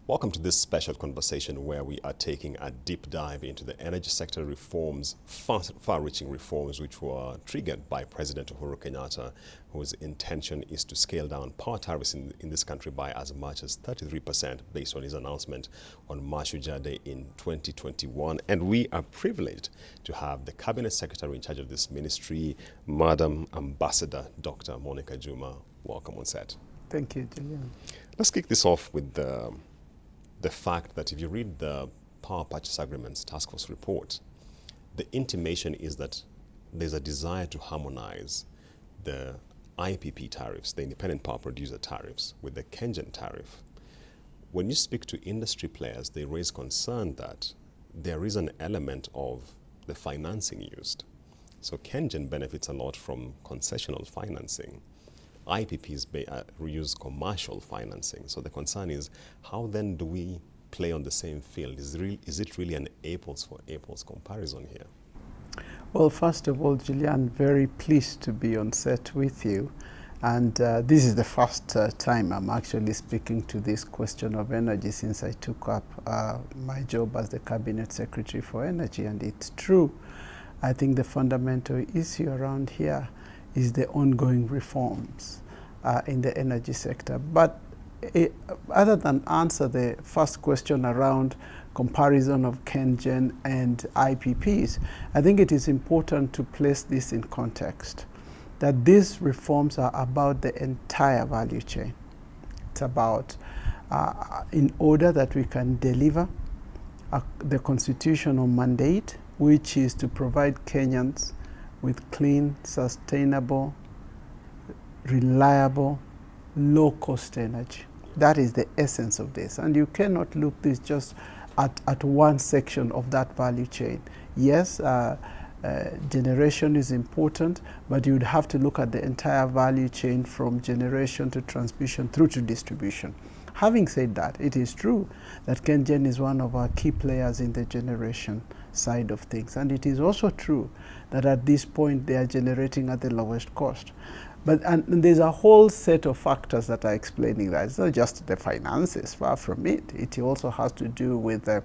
Welcome to this special conversation where we are taking a deep dive into the energy sector reforms, far-reaching reforms which were triggered by President Uhuru Kenyatta, whose intention is to scale down power tariffs in this country by as much as 33% based on his announcement on Mashujaa Day in 2021. And we are privileged to have the Cabinet Secretary in charge of this ministry, Madam Ambassador Dr. Monica Juma. Welcome on set. Thank you, Julian. Let's kick this off with the fact that if you read the Power Purchase Agreements Task Force report, the intimation is that there's a desire to harmonize the IPP tariffs, the independent power producer tariffs, with the KenGen tariff. When you speak to industry players, they raise concern that there is an element of the financing used. So KenGen benefits a lot from concessional financing. IPPs reuse commercial financing. So the concern is, how then do we play on the same field? Is it really an apples for apples comparison here? Well, first of all, Julian, very pleased to be on set with you. And this is the first time I'm actually speaking to this question of energy since I took up my job as the Cabinet Secretary for Energy. And it's true. I think the fundamental issue around here is the ongoing reforms in the energy sector. But other than answer the first question around comparison of KenGen and IPPs, I think it is important to place this in context, that these reforms are about the entire value chain. It's about, in order that we can deliver the constitutional mandate, which is to provide Kenyans with clean, sustainable, reliable, low-cost energy. That is the essence of this. And you cannot look this just at one section of that value chain. Yes, generation is important, but you would have to look at the entire value chain from generation to transmission through to distribution. Having said that, it is true that KenGen is one of our key players in the generation side of things. And it is also true that at this point they are generating at the lowest cost. But and there's a whole set of factors that are explaining that. It's not just the finances, far from it. It also has to do with the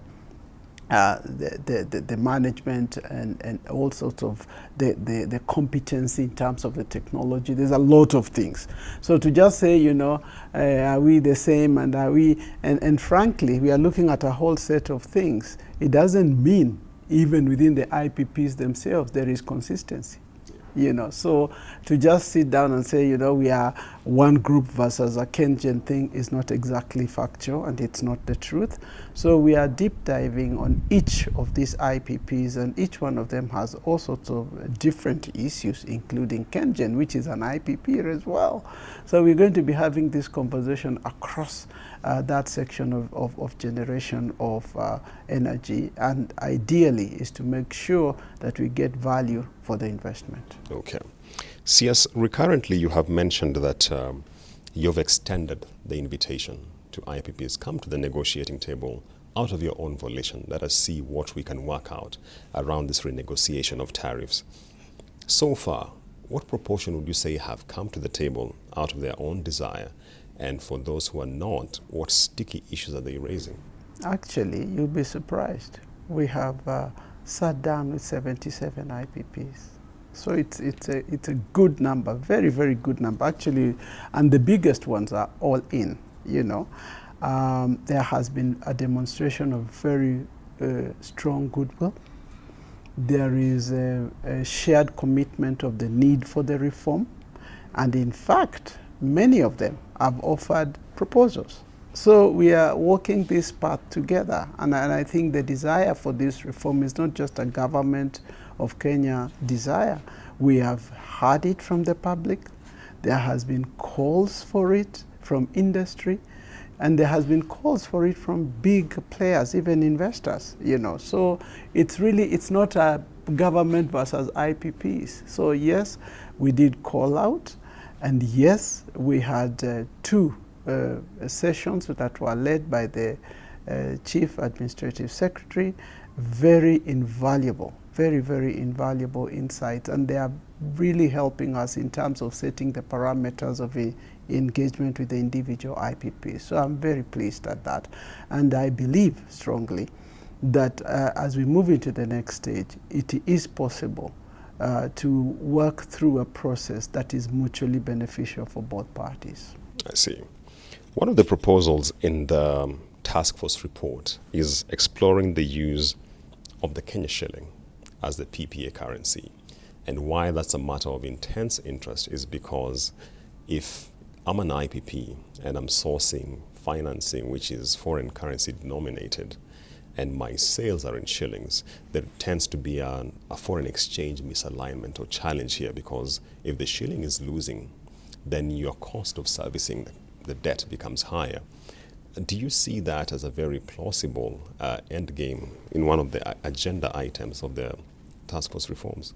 management and all sorts of the competency in terms of the technology. There's a lot of things. So to just say, you know, are we the same and are we, and frankly, we are looking at a whole set of things. It doesn't mean even within the IPPs themselves there is consistency. You know, so to just sit down and say, you know, we are one group versus a KenGen thing is not exactly factual, and it's not the truth. So we are deep diving on each of these IPPs, and each one of them has all sorts of different issues, including KenGen, which is an IPP as well. So we're going to be having this conversation across that section of generation of energy, and ideally is to make sure that we get value for the investment. Okay. CS, recurrently you have mentioned that you've extended the invitation to IPPs. Come to the negotiating table out of your own volition. Let us see what we can work out around this renegotiation of tariffs. So far, what proportion would you say have come to the table out of their own desire? And for those who are not, what sticky issues are they raising? Actually, you'll be surprised. We have sat down with 77 IPPs. So it's a good number, very, very good number. Actually, and the biggest ones are all in, you know. There has been a demonstration of very strong goodwill. There is a shared commitment of the need for the reform. And in fact, many of them have offered proposals. So we are walking this path together. And I think the desire for this reform is not just a government of Kenya desire. We have heard it from the public. There has been calls for it from industry. And there has been calls for it from big players, even investors, you know. So it's really, it's not a government versus IPPs. So yes, we did call out. And yes, we had two sessions that were led by the Chief Administrative Secretary. Very invaluable, very, very invaluable insights. And they are really helping us in terms of setting the parameters of a engagement with the individual IPPs. So I'm very pleased at that. And I believe strongly that as we move into the next stage, it is possible to work through a process that is mutually beneficial for both parties. I see. One of the proposals in the task force report is exploring the use of the Kenya shilling as the PPA currency. And why that's a matter of intense interest is because if I'm an IPP and I'm sourcing financing which is foreign currency denominated, and my sales are in shillings, there tends to be a foreign exchange misalignment or challenge here, because if the shilling is losing, then your cost of servicing the debt becomes higher. Do you see that as a very plausible end game in one of the agenda items of the task force reforms?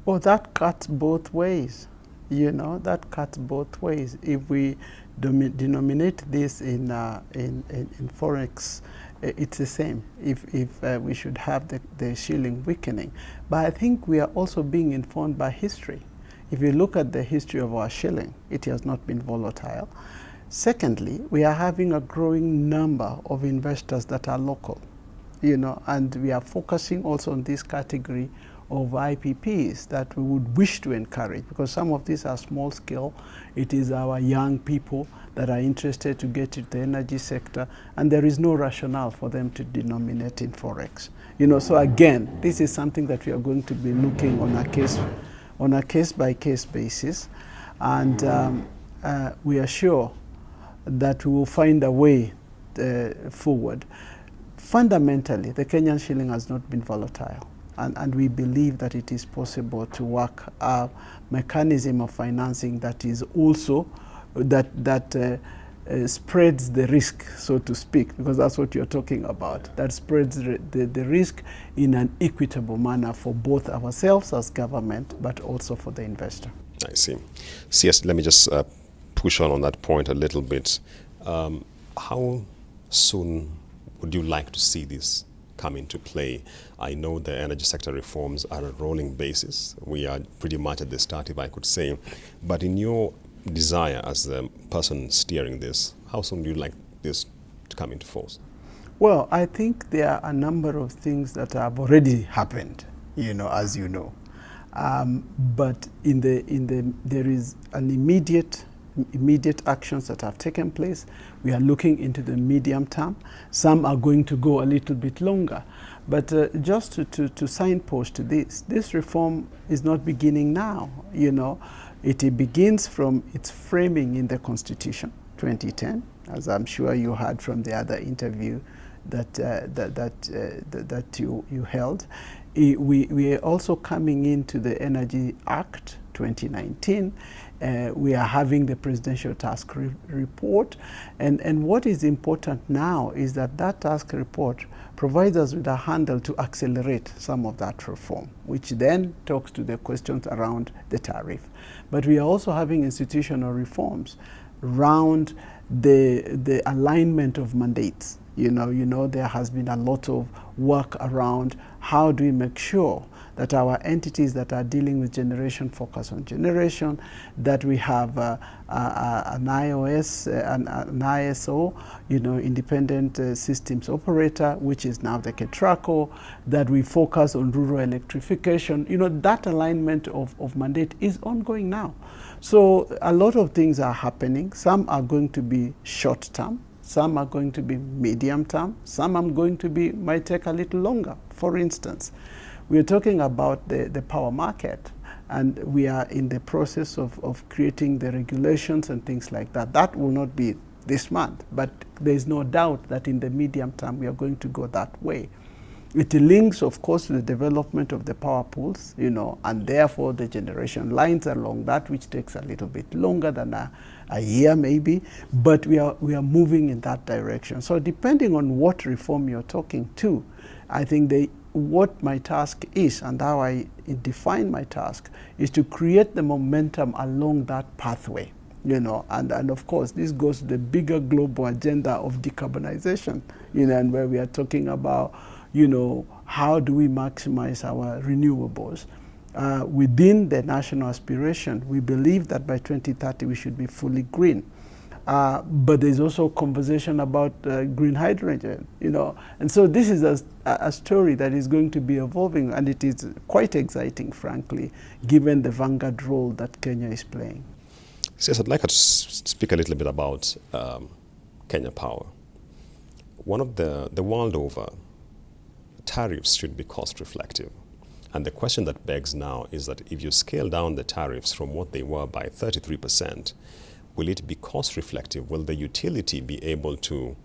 Well, that cuts both ways. You know, that cuts both ways. If we denominate this in forex, it's the same. If we should have the shilling weakening. But I think we are also being informed by history. If you look at the history of our shilling, it has not been volatile. Secondly, we are having a growing number of investors that are local, you know, and we are focusing also on this category of IPPs that we would wish to encourage, because some of these are small scale. It is our young people that are interested to get into the energy sector, and there is no rationale for them to denominate in forex. You know, so again, this is something that we are going to be looking on a case by case basis, and we are sure that we will find a way forward. Fundamentally, the Kenyan shilling has not been volatile. And we believe that it is possible to work a mechanism of financing that is also, that spreads the risk, so to speak, because that's what you're talking about, that spreads the risk in an equitable manner for both ourselves as government, but also for the investor. I see. CS, let me just push on that point a little bit. How soon would you like to see this come into play? I know the energy sector reforms are a rolling basis. We are pretty much at the start, if I could say. But in your desire as the person steering this, how soon do you like this to come into force? Well, I think there are a number of things that have already happened, you know, as you know. But there is an immediate actions that have taken place. We are looking into the medium term. Some are going to go a little bit longer. But just to signpost to this reform is not beginning now. You know, it begins from its framing in the Constitution, 2010, as I'm sure you heard from the other interview that you held. We are also coming into the Energy Act 2019. We are having the Presidential Task Report. And what is important now is that task report provides us with a handle to accelerate some of that reform, which then talks to the questions around the tariff. But we are also having institutional reforms around the alignment of mandates. You know, there has been a lot of work around how do we make sure that our entities that are dealing with generation focus on generation, that we have an ISO, you know, independent systems operator, which is now the KETRACO, that we focus on rural electrification. You know, that alignment of mandate is ongoing now. So a lot of things are happening. Some are going to be short term. Some are going to be medium term. Some are going to be, might take a little longer. For instance, we're talking about the power market, and we are in the process of creating the regulations and things like that. That will not be this month, but there's no doubt that in the medium term we are going to go that way. It links, of course, to the development of the power pools, you know, and therefore the generation lines along that, which takes a little bit longer than a year maybe, but we are moving in that direction. So depending on what reform you're talking to, I think what my task is and how I define my task is to create the momentum along that pathway, you know, and of course this goes to the bigger global agenda of decarbonization, you know, and where we are talking about, you know, how do we maximize our renewables? Within the national aspiration, we believe that by 2030 we should be fully green. But there's also conversation about green hydrogen, And so this is a story that is going to be evolving, and it is quite exciting, frankly, given the vanguard role that Kenya is playing. Yes, I'd like to speak a little bit about Kenya Power. One of the world over, tariffs should be cost reflective. And the question that begs now is that if you scale down the tariffs from what they were by 33%, will it be cost reflective? Will the utility be able to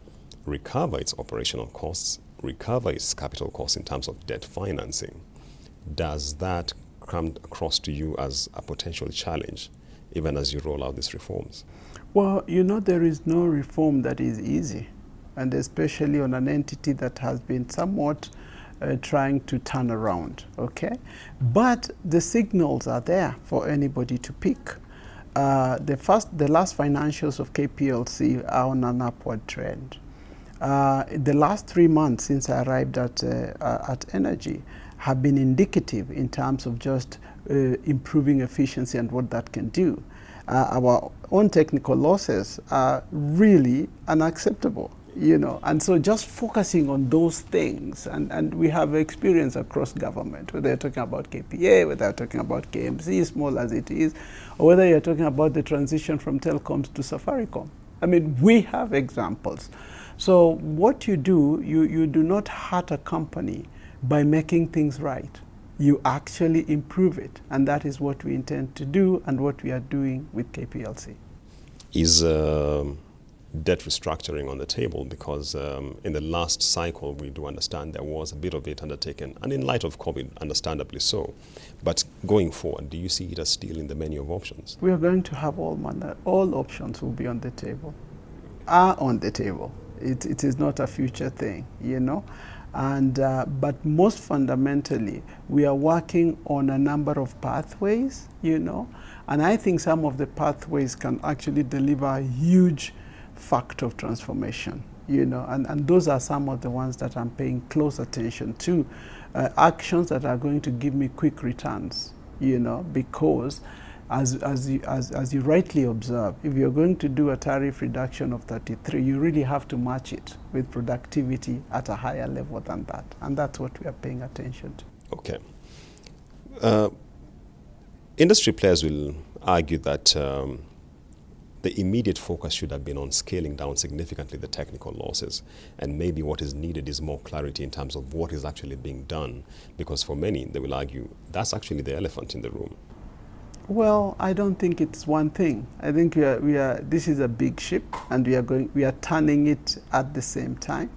recover its operational costs, recover its capital costs in terms of debt financing? Does that come across to you as a potential challenge, even as you roll out these reforms? Well, there is no reform that is easy, and especially on an entity that has been somewhat trying to turn around, okay? But the signals are there for anybody to pick. The last financials of KPLC are on an upward trend. The last 3 months since I arrived at Energy have been indicative in terms of just improving efficiency and what that can do. Our own technical losses are really unacceptable, and so just focusing on those things, and we have experience across government, whether you're talking about KPA, whether you're talking about KMC, small as it is, or whether you're talking about the transition from telecoms to Safaricom. I mean, we have examples. So what you do, you do not hurt a company by making things right. You actually improve it, and that is what we intend to do and what we are doing with KPLC. Is debt restructuring on the table? Because in the last cycle, we do understand there was a bit of it undertaken, and in light of COVID, understandably so. But going forward, do you see it as still in the menu of options? We are going to have all options will be on the table, are on the table. It is not a future thing, And, but most fundamentally, we are working on a number of pathways, and I think some of the pathways can actually deliver a huge factor of transformation, and those are some of the ones that I'm paying close attention to, actions that are going to give me quick returns, because as you rightly observe, if you're going to do a tariff reduction of 33, you really have to match it with productivity at a higher level than that. And that's what we are paying attention to. Okay. Industry players will argue that the immediate focus should have been on scaling down significantly the technical losses. And maybe what is needed is more clarity in terms of what is actually being done. Because for many, they will argue that's actually the elephant in the room. Well, I don't think it's one thing. I think this is a big ship, and we are turning it at the same time.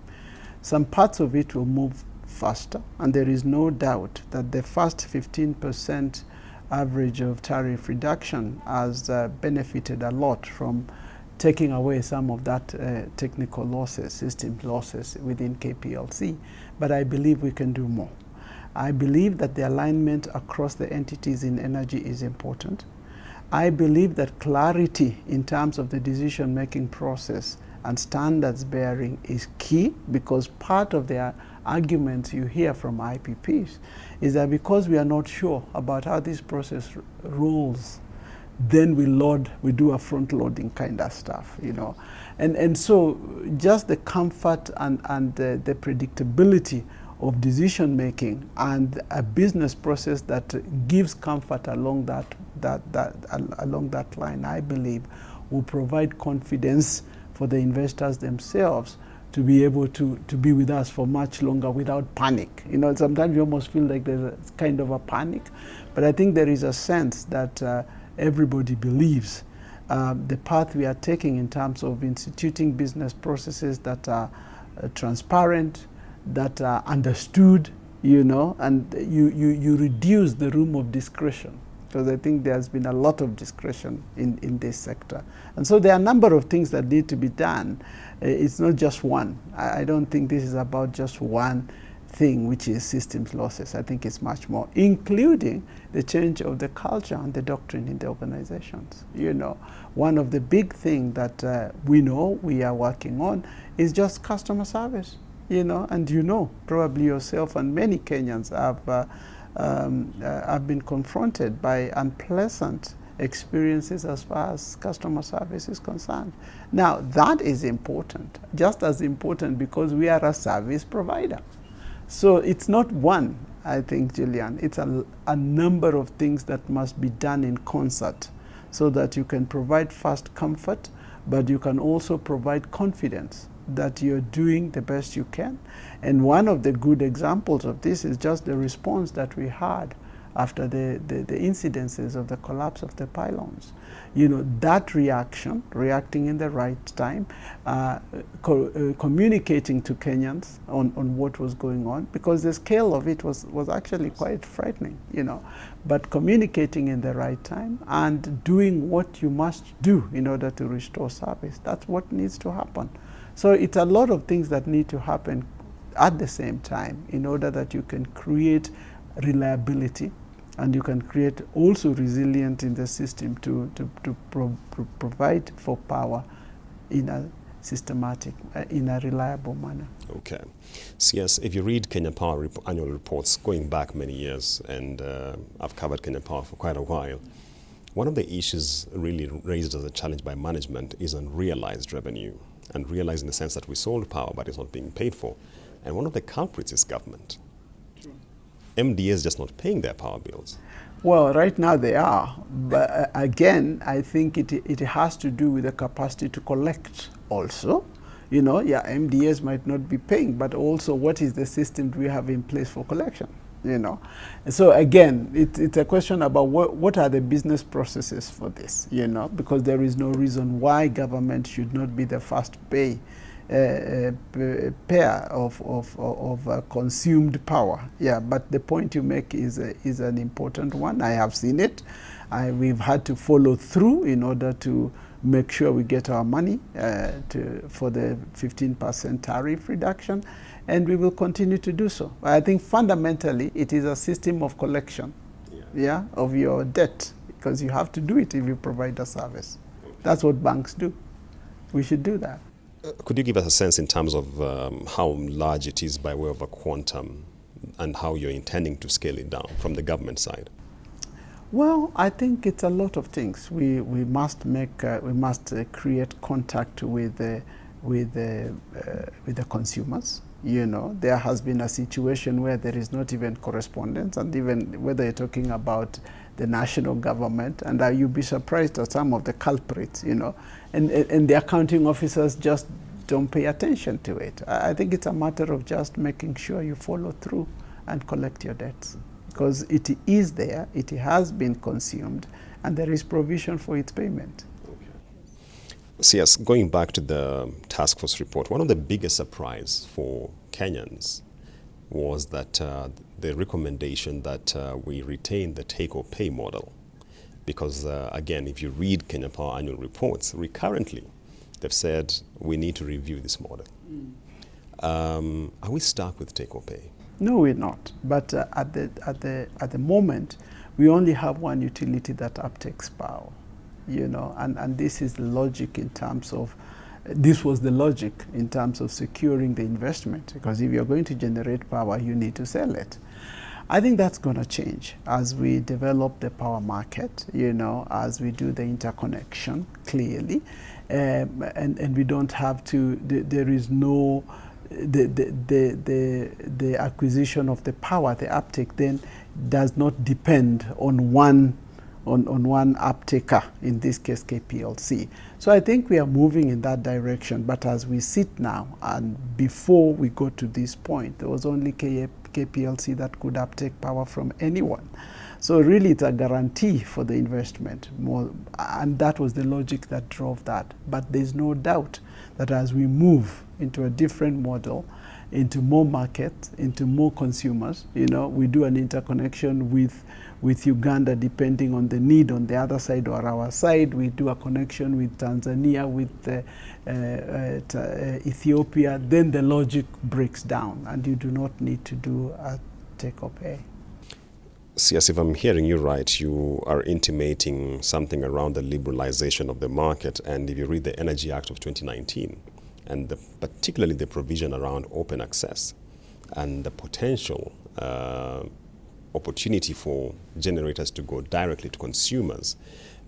Some parts of it will move faster, and there is no doubt that the first 15% average of tariff reduction has benefited a lot from taking away some of that technical losses, system losses within KPLC. But I believe we can do more. I believe that the alignment across the entities in energy is important. I believe that clarity in terms of the decision-making process and standards bearing is key, because part of the arguments you hear from IPPs is that because we are not sure about how this process rolls, then we do a front-loading kind of stuff, And so just the comfort and the predictability of decision making and a business process that gives comfort along that line, I believe, will provide confidence for the investors themselves to be able to be with us for much longer without panic. Sometimes you almost feel like there's a kind of a panic, but I think there is a sense that everybody believes the path we are taking in terms of instituting business processes that are transparent, that are understood, and you reduce the room of discretion, because I think there's been a lot of discretion in this sector. And so there are a number of things that need to be done. It's not just one. I don't think this is about just one thing, which is systems losses. I think it's much more, including the change of the culture and the doctrine in the organizations. One of the big things that we know we are working on is just customer service. And probably yourself and many Kenyans have been confronted by unpleasant experiences as far as customer service is concerned. Now, that is important, just as important because we are a service provider. So it's not one, I think, Gillian. It's a number of things that must be done in concert so that you can provide first comfort, but you can also provide confidence that you're doing the best you can. And one of the good examples of this is just the response that we had after the incidences of the collapse of the pylons. That reacting in the right time, communicating to Kenyans on what was going on, because the scale of it was actually quite frightening, but communicating in the right time and doing what you must do in order to restore service. That's what needs to happen. So it's a lot of things that need to happen at the same time in order that you can create reliability and you can create also resilience in the system to provide for power in a systematic, in a reliable manner. Okay. So yes, if you read Kenya Power annual reports going back many years, and I've covered Kenya Power for quite a while, one of the issues really raised as a challenge by management is unrealized revenue. And realized in the sense that we sold power, but it's not being paid for. And one of the culprits is government. True. MDA is just not paying their power bills. Well, right now they are. But again, I think it has to do with the capacity to collect also. MDAs might not be paying, but also what is the system we have in place for collection? And so again, it's a question about what are the business processes for this, because there is no reason why government should not be the first payer of consumed power. Yeah, but the point you make is an important one. I have seen it. We've had to follow through in order to make sure we get our money for the 15% tariff reduction, and we will continue to do so. I think fundamentally it is a system of collection, of your debt, because you have to do it if you provide a service. That's what banks do. We should do that. Could you give us a sense in terms of how large it is by way of a quantum and how you're intending to scale it down from the government side? Well, I think it's a lot of things. We must create contact with the consumers. There has been a situation where there is not even correspondence, and even whether you're talking about the national government, and you'll be surprised at some of the culprits, and the accounting officers just don't pay attention to it. I think it's a matter of just making sure you follow through and collect your debts, because it is there, it has been consumed, and there is provision for its payment. So yes, going back to the task force report, one of the biggest surprise for Kenyans was that the recommendation that we retain the take-or-pay model. Because again, if you read Kenya Power annual reports, recurrently, they've said we need to review this model. Are we stuck with take-or-pay? No, we're not. But at the moment, we only have one utility that uptakes power. And this is the logic in terms of, this was the logic in terms of securing the investment, because if you're going to generate power, you need to sell it. I think that's going to change as we develop the power market, as we do the interconnection clearly, and we don't have to, there is no, the acquisition of the power, the uptake then does not depend on one uptaker, in this case KPLC. So I think we are moving in that direction, but as we sit now, and before we go to this point, there was only KPLC that could uptake power from anyone. So really it's a guarantee for the investment, more, and that was the logic that drove that. But there's no doubt that as we move into a different model, into more markets, into more consumers, we do an interconnection with Uganda depending on the need on the other side or our side. We do a connection with Tanzania, with Ethiopia. Then the logic breaks down and you do not need to do a take-or-pay. So yes, if I'm hearing you right, you are intimating something around the liberalization of the market. And if you read the Energy Act of 2019, and particularly the provision around open access and the potential opportunity for generators to go directly to consumers,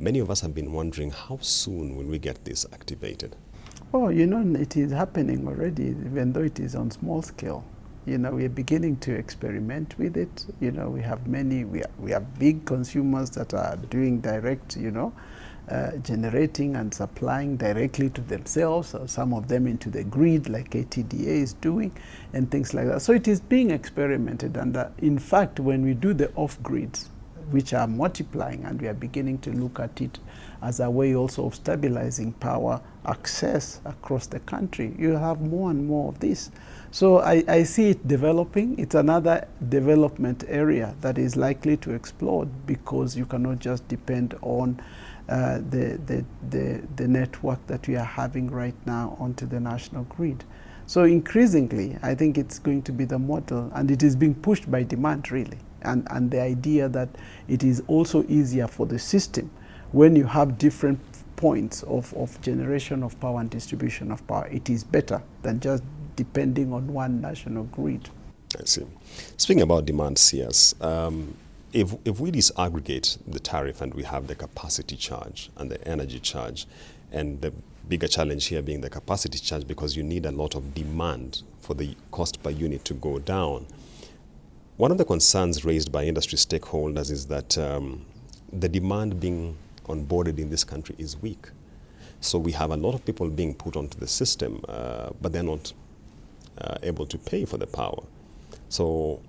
Many of us have been wondering how soon will we get this activated? Oh, you know, it is happening already, even though it is on small scale. You know, we are beginning to experiment with it. You know, we have we have big consumers that are doing direct, you know, generating and supplying directly to themselves, or some of them into the grid, like ATDA is doing, and things like that. So it is being experimented, and in fact, when we do the off-grids, which are multiplying, and we are beginning to look at it as a way also of stabilizing power access across the country, you have more and more of this. So I see it developing. It's another development area that is likely to explode, because you cannot just depend on the network that we are having right now onto the national grid. So increasingly, I think it's going to be the model, and it is being pushed by demand, really. And the idea that it is also easier for the system when you have different points of generation of power and distribution of power. It is better than just depending on one national grid. I see. Speaking about demand, CS, if we disaggregate the tariff and we have the capacity charge and the energy charge, and the bigger challenge here being the capacity charge, because you need a lot of demand for the cost per unit to go down. One of the concerns raised by industry stakeholders is that the demand being onboarded in this country is weak. So we have a lot of people being put onto the system, but they're not able to pay for the power. So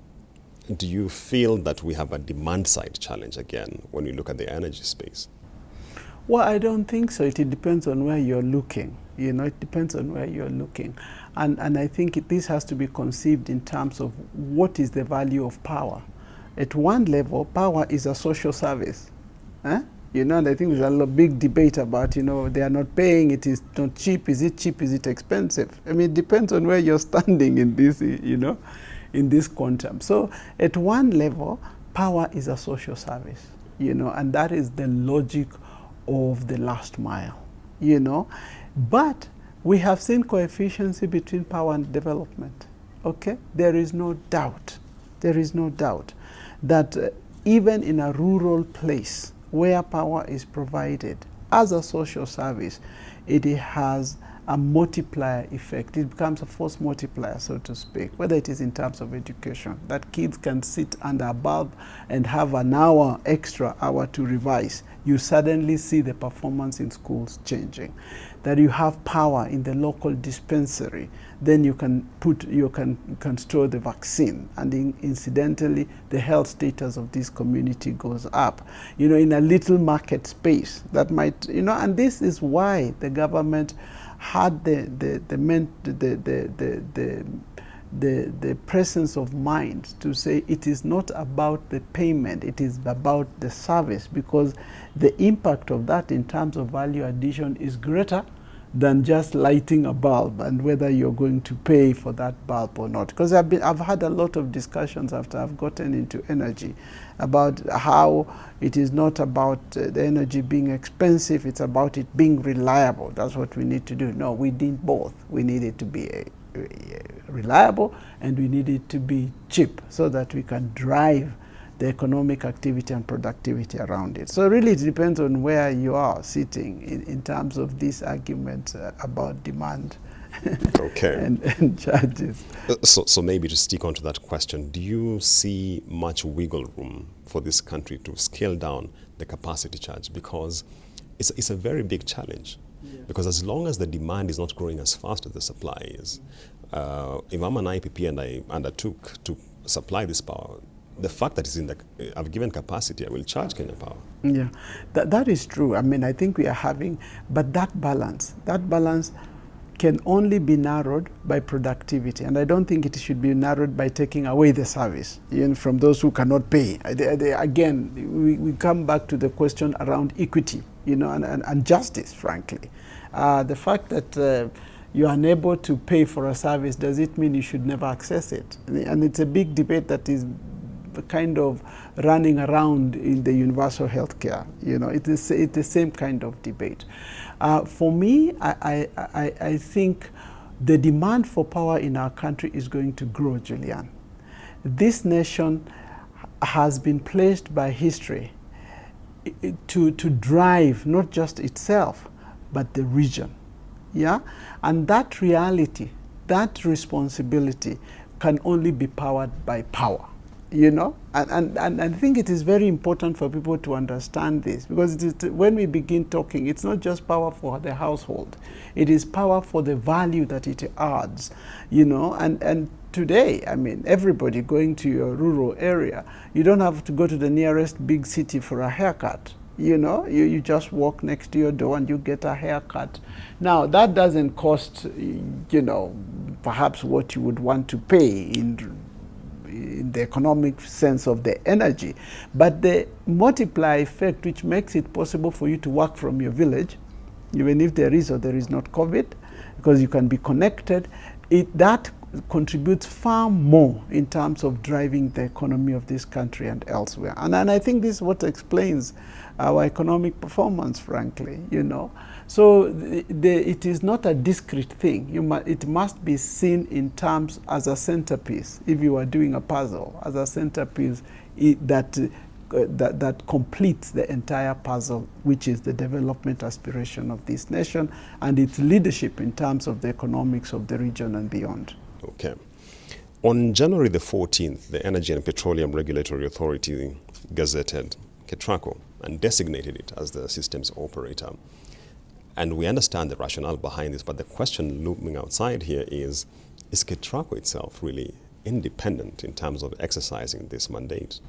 do you feel that we have a demand side challenge again when you look at the energy space? Well, I don't think so. It depends on where you're looking. You know, it depends on where you're looking. And I think this has to be conceived in terms of what is the value of power. At one level, power is a social service. You know, and I think there's a big debate about, you know, they are not paying, it is not cheap, is it expensive? I mean, it depends on where you're standing in this, you know, in this quantum. So at one level, power is a social service, you know, and that is the logic of the last mile, you know. But we have seen coefficiency between power and development, okay? There is no doubt that even in a rural place where power is provided as a social service, it has a multiplier effect. It becomes a force multiplier, so to speak, whether it is in terms of education, that kids can sit under a bulb and have an extra hour to revise. You suddenly see the performance in schools changing. That you have power in the local dispensary, then you can store the vaccine, and incidentally, the health status of this community goes up. You know, in a little market space, that might, you know, and this is why the government had the presence of mind to say it is not about the payment, it is about the service, because the impact of that in terms of value addition is greater than just lighting a bulb and whether you're going to pay for that bulb or not. Because I've had a lot of discussions after I've gotten into energy about how it is not about the energy being expensive, it's about it being reliable. That's what we need to do. No, we need both. We need it to be reliable, and we need it to be cheap, so that we can drive the economic activity and productivity around it. So really it depends on where you are sitting in terms of this argument about demand okay. and charges. So maybe to stick on to that question, do you see much wiggle room for this country to scale down the capacity charge? Because it's a very big challenge. Yeah. Because as long as the demand is not growing as fast as the supply is, if I'm an IPP and I undertook to supply this power, the fact that it's in I've given capacity, I will charge Kenya Power. Yeah, that is true. I mean, I think we are having, but that balance can only be narrowed by productivity. And I don't think it should be narrowed by taking away the service, even from those who cannot pay. Again, we come back to the question around equity, you know, and justice, frankly. The fact that you are unable to pay for a service, does it mean you should never access it? And it's a big debate that is kind of running around in the universal healthcare. You know, it's the same kind of debate. For me, I think the demand for power in our country is going to grow, Julian. This nation has been placed by history to drive not just itself, but the region. Yeah? And that reality, that responsibility can only be powered by power. You know, and I think it is very important for people to understand this, because it is, when we begin talking, it's not just power for the household, it is power for the value that it adds, you know. And today, I mean, everybody going to your rural area, you don't have to go to the nearest big city for a haircut. You know, you just walk next to your door and you get a haircut. Now, that doesn't cost, you know, perhaps what you would want to pay in the economic sense of the energy, but the multiply effect, which makes it possible for you to work from your village, even if there is or there is not COVID, because you can be connected, that contributes far more in terms of driving the economy of this country and elsewhere. And I think this is what explains our economic performance, frankly, you know. So it is not a discrete thing. It must be seen in terms as a centerpiece. If you are doing a puzzle, as a centerpiece that completes the entire puzzle, which is the development aspiration of this nation and its leadership in terms of the economics of the region and beyond. Okay. On January the 14th, the Energy and Petroleum Regulatory Authority gazetted KETRACO and designated it as the systems operator. And we understand the rationale behind this, but the question looming outside here is KETRACO itself really independent in terms of exercising this mandate?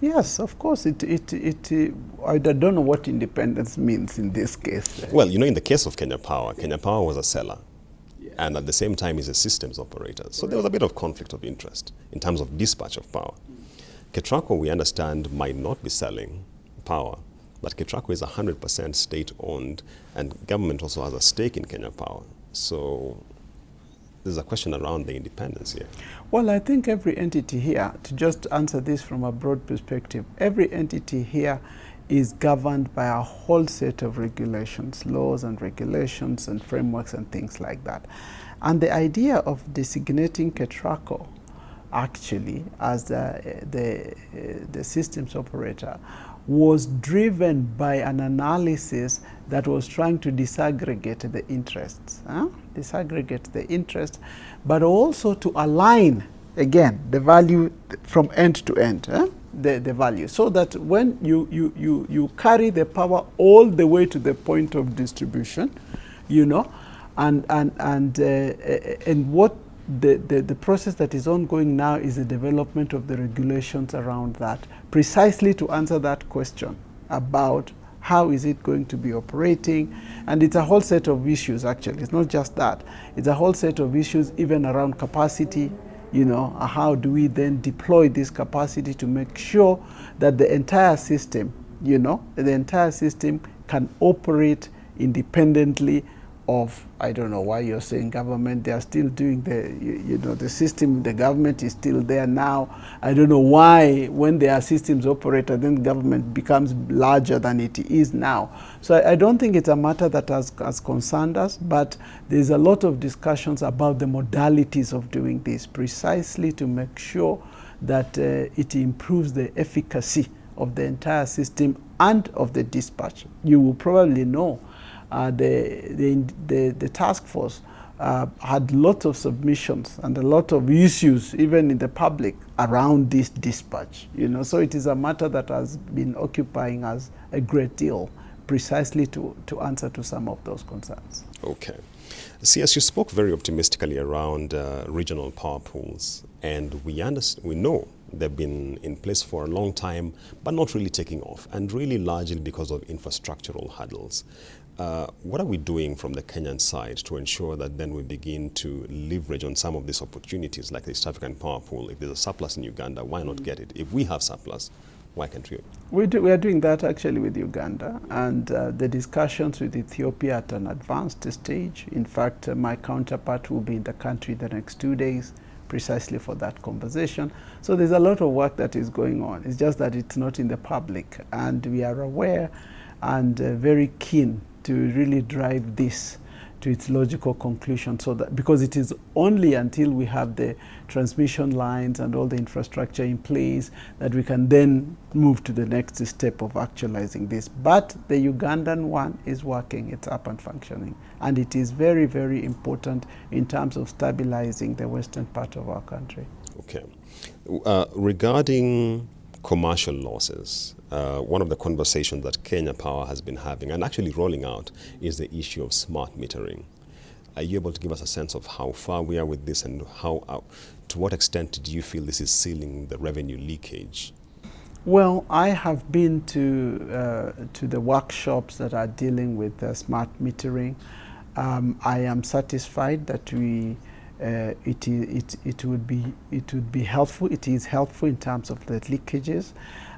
Yes, of course. I don't know what independence means in this case. Well, you know, in the case of Kenya Power was a seller, and at the same time is a systems operator. So there was a bit of conflict of interest in terms of dispatch of power. KETRACO, we understand, might not be selling power, but KETRACO is 100% state-owned, and government also has a stake in Kenya Power. So there's a question around the independence here. Well, I think every entity here, to just answer this from a broad perspective, every entity here is governed by a whole set of regulations, laws and regulations and frameworks and things like that. And the idea of designating KETRACO actually as the systems operator was driven by an analysis that was trying to disaggregate the interests, disaggregate the interest, but also to align, again, the value from end to end, the value, so that when you carry the power all the way to the point of distribution, you know, and what the process that is ongoing now is the development of the regulations around that, precisely to answer that question about how is it going to be operating. And it's a whole set of issues, actually. It's not just that. It's a whole set of issues even around capacity, you know, how do we then deploy this capacity to make sure that the entire system, you know, the entire system can operate independently of, I don't know why you're saying government, they are still doing the system, the government is still there now. I don't know why when they are systems operator, then government becomes larger than it is now. So I don't think it's a matter that has concerned us, but there's a lot of discussions about the modalities of doing this, precisely to make sure that it improves the efficacy of the entire system and of the dispatch. You will probably know the task force had lots of submissions and a lot of issues, even in the public, around this dispatch. You know, so it is a matter that has been occupying us a great deal, precisely to answer to some of those concerns. Okay. See, as you spoke very optimistically around regional power pools, and we know they've been in place for a long time, but not really taking off, and really largely because of infrastructural hurdles. What are we doing from the Kenyan side to ensure that then we begin to leverage on some of these opportunities, like the East African power pool? If there's a surplus in Uganda, why not get it? If we have surplus, why can't we? We are doing that actually with Uganda, and the discussions with Ethiopia at an advanced stage. In fact, my counterpart will be in the country the next 2 days, precisely for that conversation. So there's a lot of work that is going on. It's just that it's not in the public, and we are aware and very keen to really drive this to its logical conclusion. So that, because it is only until we have the transmission lines and all the infrastructure in place that we can then move to the next step of actualizing this. But the Ugandan one is working, it's up and functioning. And it is very, very important in terms of stabilizing the western part of our country. Okay. Regarding commercial losses, one of the conversations that Kenya Power has been having and actually rolling out is the issue of smart metering. Are you able to give us a sense of how far we are with this and how, to what extent do you feel this is sealing the revenue leakage? Well, I have been to the workshops that are dealing with smart metering. I am satisfied that it would be helpful. It is helpful in terms of the leakages.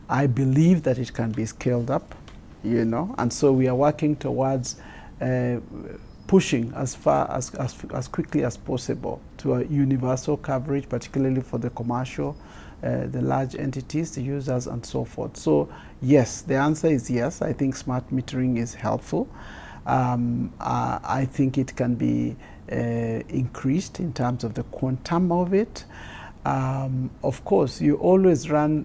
I believe that it can be scaled up, you know, and so we are working towards pushing as far as quickly as possible to a universal coverage, particularly for the commercial, the large entities, the users, and so forth. So yes, the answer is yes. I think smart metering is helpful. I think it can be increased in terms of the quantum of it. Of course, you always run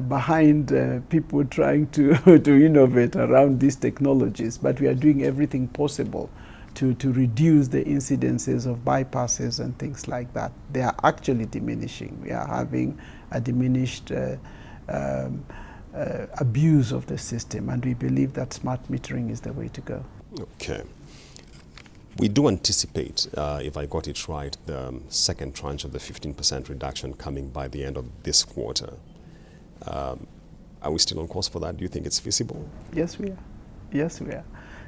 behind people trying to innovate around these technologies, but we are doing everything possible to reduce the incidences of bypasses and things like that. They are actually diminishing. We are having a diminished abuse of the system, and we believe that smart metering is the way to go. Okay. We do anticipate, if I got it right, the second tranche of the 15% reduction coming by the end of this quarter. Are we still on course for that? Do you think it's feasible? Yes, we are. Yes, we are.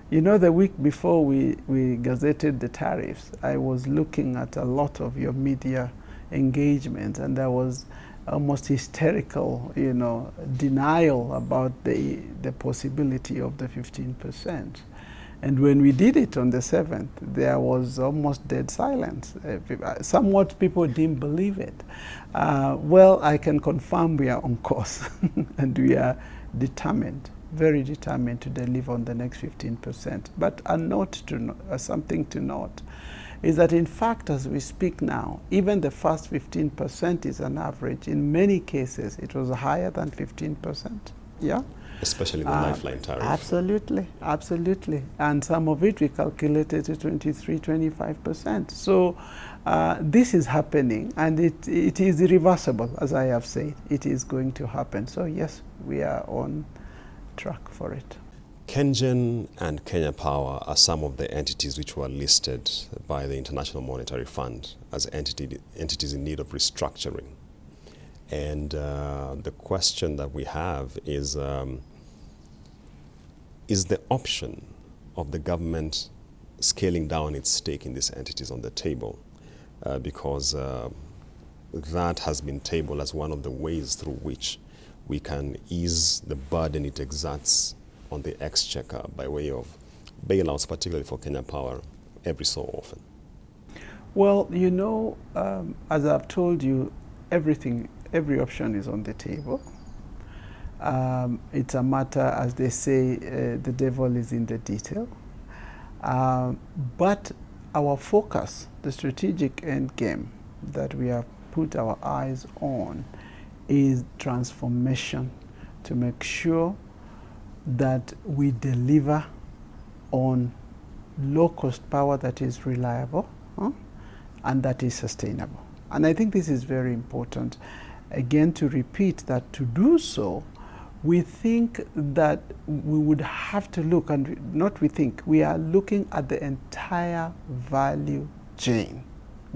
You know, the week before we gazetted the tariffs, I was looking at a lot of your media engagement, and there was almost hysterical, you know, denial about the possibility of the 15%. And when we did it on the 7th, there was almost dead silence. Somewhat people didn't believe it. Well, I can confirm we are on course and we are determined, very determined to deliver on the next 15%. But something to note is that in fact, as we speak now, even the first 15% is an average. In many cases, it was higher than 15%. Yeah. Especially the lifeline tariff. Absolutely, absolutely. And some of it we calculated to 23, 25%. So this is happening, and it is irreversible, as I have said. It is going to happen. So yes, we are on track for it. KenGen and Kenya Power are some of the entities which were listed by the International Monetary Fund as entities in need of restructuring. And the question that we have is the option of the government scaling down its stake in these entities on the table? Because that has been tabled as one of the ways through which we can ease the burden it exerts on the exchequer by way of bailouts, particularly for Kenya Power, every so often. Well, you know, as I've told you, every option is on the table. It's a matter, as they say, the devil is in the detail. But our focus, the strategic end game that we have put our eyes on, is transformation, to make sure that we deliver on low-cost power that is reliable and that is sustainable. And I think this is very important. Again, to repeat that to do so, we think that we would have to look, and not we think, we are looking at the entire value chain,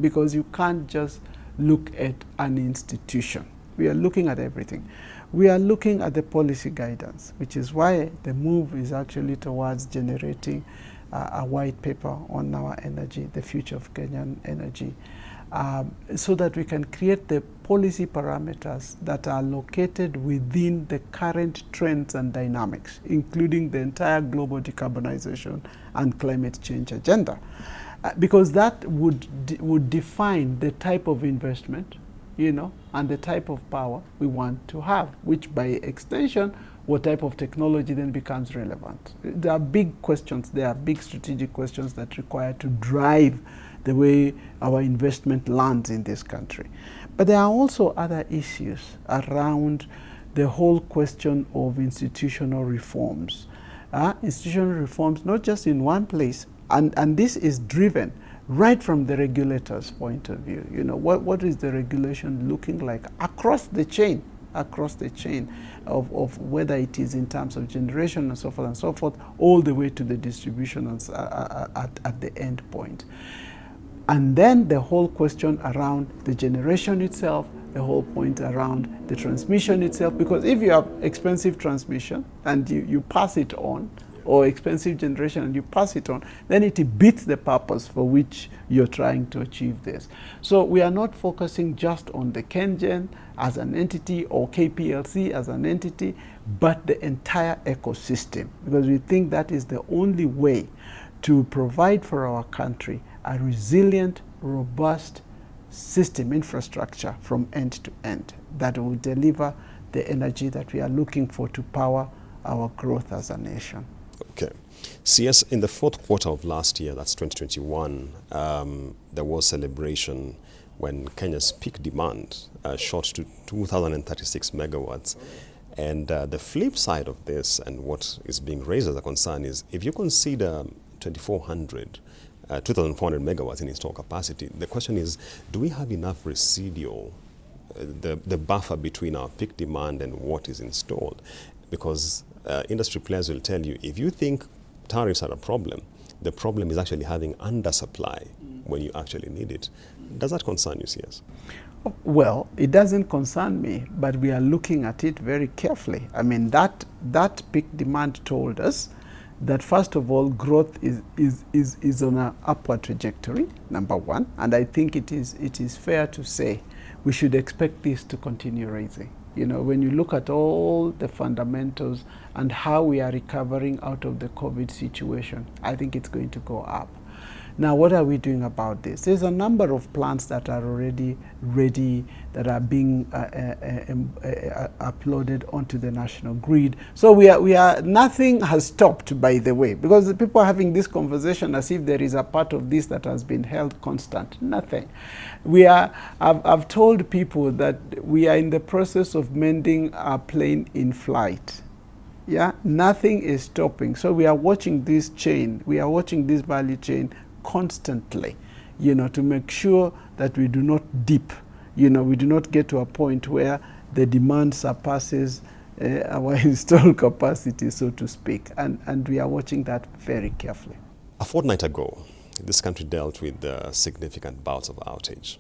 because you can't just look at an institution. We are looking at everything. We are looking at the policy guidance, which is why the move is actually towards generating a white paper on our energy, the future of Kenyan energy, so that we can create the policy parameters that are located within the current trends and dynamics, including the entire global decarbonization and climate change agenda. Because that would define the type of investment, you know, and the type of power we want to have, which by extension what type of technology then becomes relevant? There are big questions, there are big strategic questions that require to drive the way our investment lands in this country. But there are also other issues around the whole question of institutional reforms. Institutional reforms, not just in one place, and this is driven right from the regulator's point of view. You know, what is the regulation looking like across the chain of whether it is in terms of generation and so forth, all the way to the distribution at the end point. And then the whole question around the generation itself, the whole point around the transmission itself, because if you have expensive transmission and you pass it on, or expensive generation and you pass it on, then it beats the purpose for which you're trying to achieve this. So we are not focusing just on the KenGen as an entity or KPLC as an entity, but the entire ecosystem, because we think that is the only way to provide for our country a resilient, robust system infrastructure from end to end that will deliver the energy that we are looking for to power our growth as a nation. Okay. CS, in the fourth quarter of last year, that's 2021, there was celebration when Kenya's peak demand shot to 2,036 megawatts. And the flip side of this, and what is being raised as a concern, is if you consider 2,400 megawatts in installed capacity, the question is, do we have enough residual, the buffer between our peak demand and what is installed? Because industry players will tell you, if you think tariffs are a problem, the problem is actually having undersupply when you actually need it. Does that concern you, CS? Well, it doesn't concern me, but we are looking at it very carefully. I mean, that peak demand told us that, first of all, growth is on an upward trajectory, number one, and I think it is fair to say we should expect this to continue rising. You know, when you look at all the fundamentals and how we are recovering out of the COVID situation, I think it's going to go up. Now, what are we doing about this? There's a number of plants that are already ready, that are being uploaded onto the national grid. So we are, nothing has stopped, by the way, because the people are having this conversation as if there is a part of this that has been held constant. Nothing. I've told people that we are in the process of mending our plane in flight. Yeah, nothing is stopping. So we are watching this chain, we are watching this value chain constantly, you know, to make sure that we do not dip, you know, we do not get to a point where the demand surpasses our installed capacity, so to speak, and we are watching that very carefully. A fortnight ago, this country dealt with significant bouts of outage.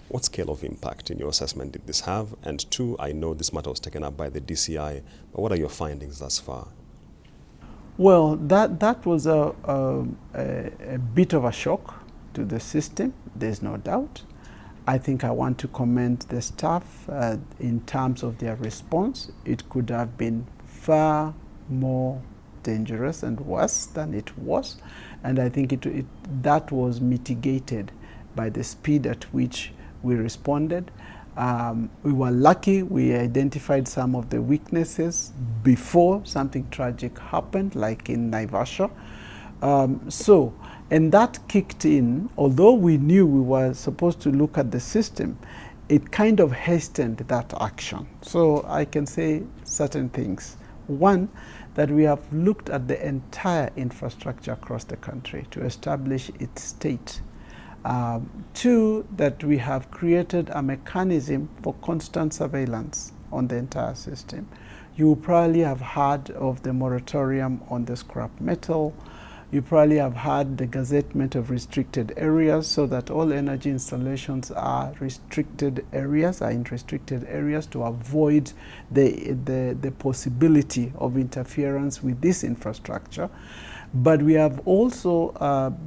What scale of impact, in your assessment, did this have? And two, I know this matter was taken up by the DCI, but what are your findings thus far? Well, that was a bit of a shock to the system, there's no doubt. I think I want to commend the staff in terms of their response. It could have been far more dangerous and worse than it was. And I think that was mitigated by the speed at which we responded. We were lucky, we identified some of the weaknesses before something tragic happened, like in Naivasha. And that kicked in, although we knew we were supposed to look at the system, it kind of hastened that action. So I can say certain things. One, that we have looked at the entire infrastructure across the country to establish its state. Two, that we have created a mechanism for constant surveillance on the entire system. You probably have heard of the moratorium on the scrap metal. You probably have heard the gazettement of restricted areas, so that all energy installations are restricted areas, are in restricted areas to avoid the possibility of interference with this infrastructure. But we have also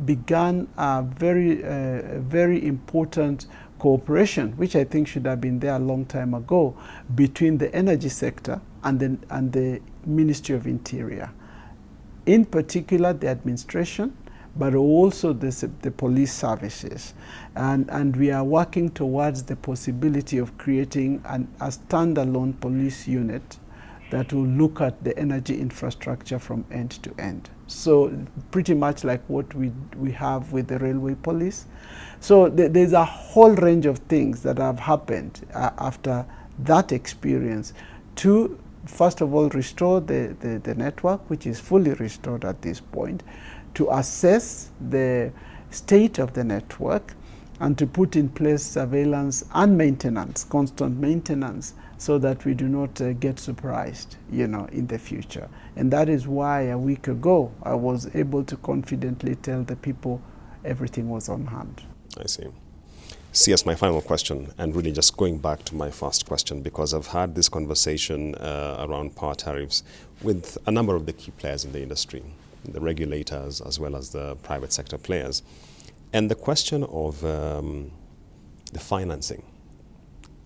begun a very important cooperation, which I think should have been there a long time ago, between the energy sector and the Ministry of Interior. In particular, the administration, but also the police services. And we are working towards the possibility of creating a standalone police unit that will look at the energy infrastructure from end to end. So pretty much like what we have with the railway police. So there's a whole range of things that have happened after that experience to, first of all, restore the network, which is fully restored at this point, to assess the state of the network, and to put in place surveillance and maintenance, constant maintenance, so that we do not get surprised, in the future. And that is why a week ago I was able to confidently tell the people everything was on hand. I see. See, as my final question, and really just going back to my first question, because I've had this conversation around power tariffs with a number of the key players in the industry, the regulators as well as the private sector players. And the question of the financing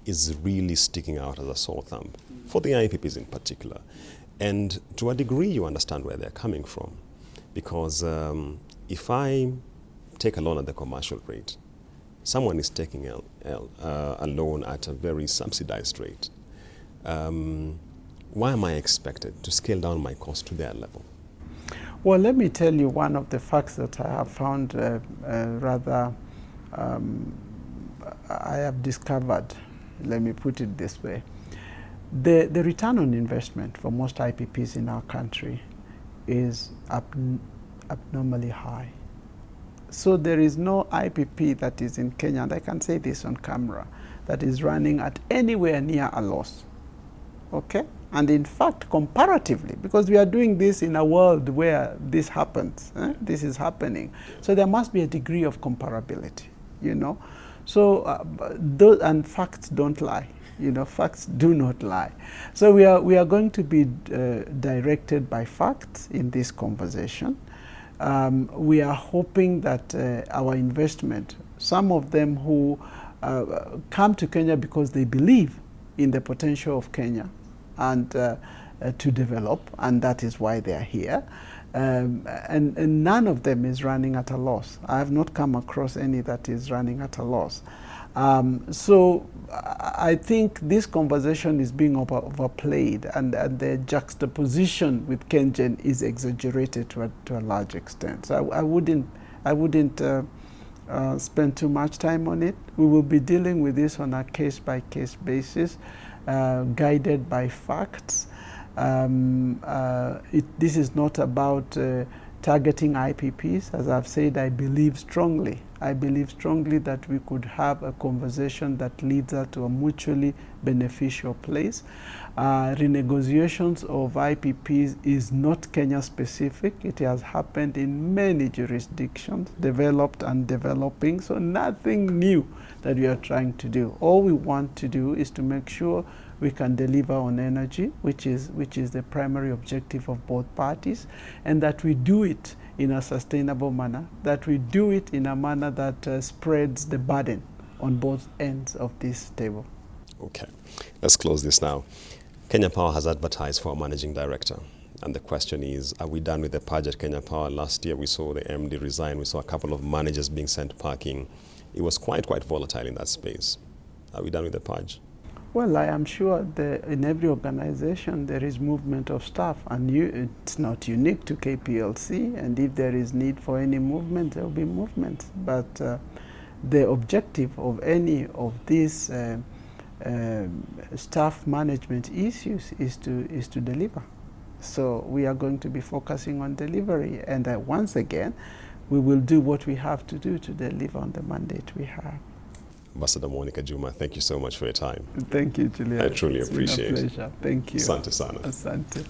is really sticking out as a sore thumb for the IPPs in particular. And to a degree, you understand where they're coming from. Because if I take a loan at the commercial rate, someone is taking a loan at a very subsidized rate. Why am I expected to scale down my cost to their level? Well, let me tell you one of the facts that I have found I have discovered, let me put it this way. The return on investment for most IPPs in our country is abnormally high. So there is no IPP that is in Kenya, and I can say this on camera, that is running at anywhere near a loss. Okay? And in fact, comparatively, because we are doing this in a world where this happens, this is happening, so there must be a degree of comparability, So, and facts don't lie, facts do not lie. So we are going to be directed by facts in this conversation. We are hoping that our investment, some of them who come to Kenya because they believe in the potential of Kenya, and to develop, and that is why they are here. And none of them is running at a loss. I have not come across any that is running at a loss. So I think this conversation is being overplayed, and the juxtaposition with KenGen is exaggerated to a large extent. So I wouldn't spend too much time on it. We will be dealing with this on a case-by-case basis, guided by facts. This is not about targeting IPPs. As I've said, I believe strongly that we could have a conversation that leads us to a mutually beneficial place. Renegotiations of IPPs is not Kenya specific. It has happened in many jurisdictions, developed and developing, so nothing new that we are trying to do. All we want to do is to make sure we can deliver on energy, which is the primary objective of both parties, and that we do it in a sustainable manner, that we do it in a manner that spreads the burden on both ends of this table. Okay, let's close this now. Kenya Power has advertised for a managing director, and the question is, are we done with the purge at Kenya Power? Last year we saw the MD resign, we saw a couple of managers being sent packing. It was quite volatile in that space. Are we done with the purge? Well, I am sure in every organization there is movement of staff, and it's not unique to KPLC, and if there is need for any movement, there will be movement. But the objective of any of these staff management issues is to deliver. So we are going to be focusing on delivery, and once again, we will do what we have to do to deliver on the mandate we have. Ambassador Monica Juma, thank you so much for your time. Thank you, Julian. I truly appreciate it. It's been a pleasure. Thank you. Asante sana. Asante.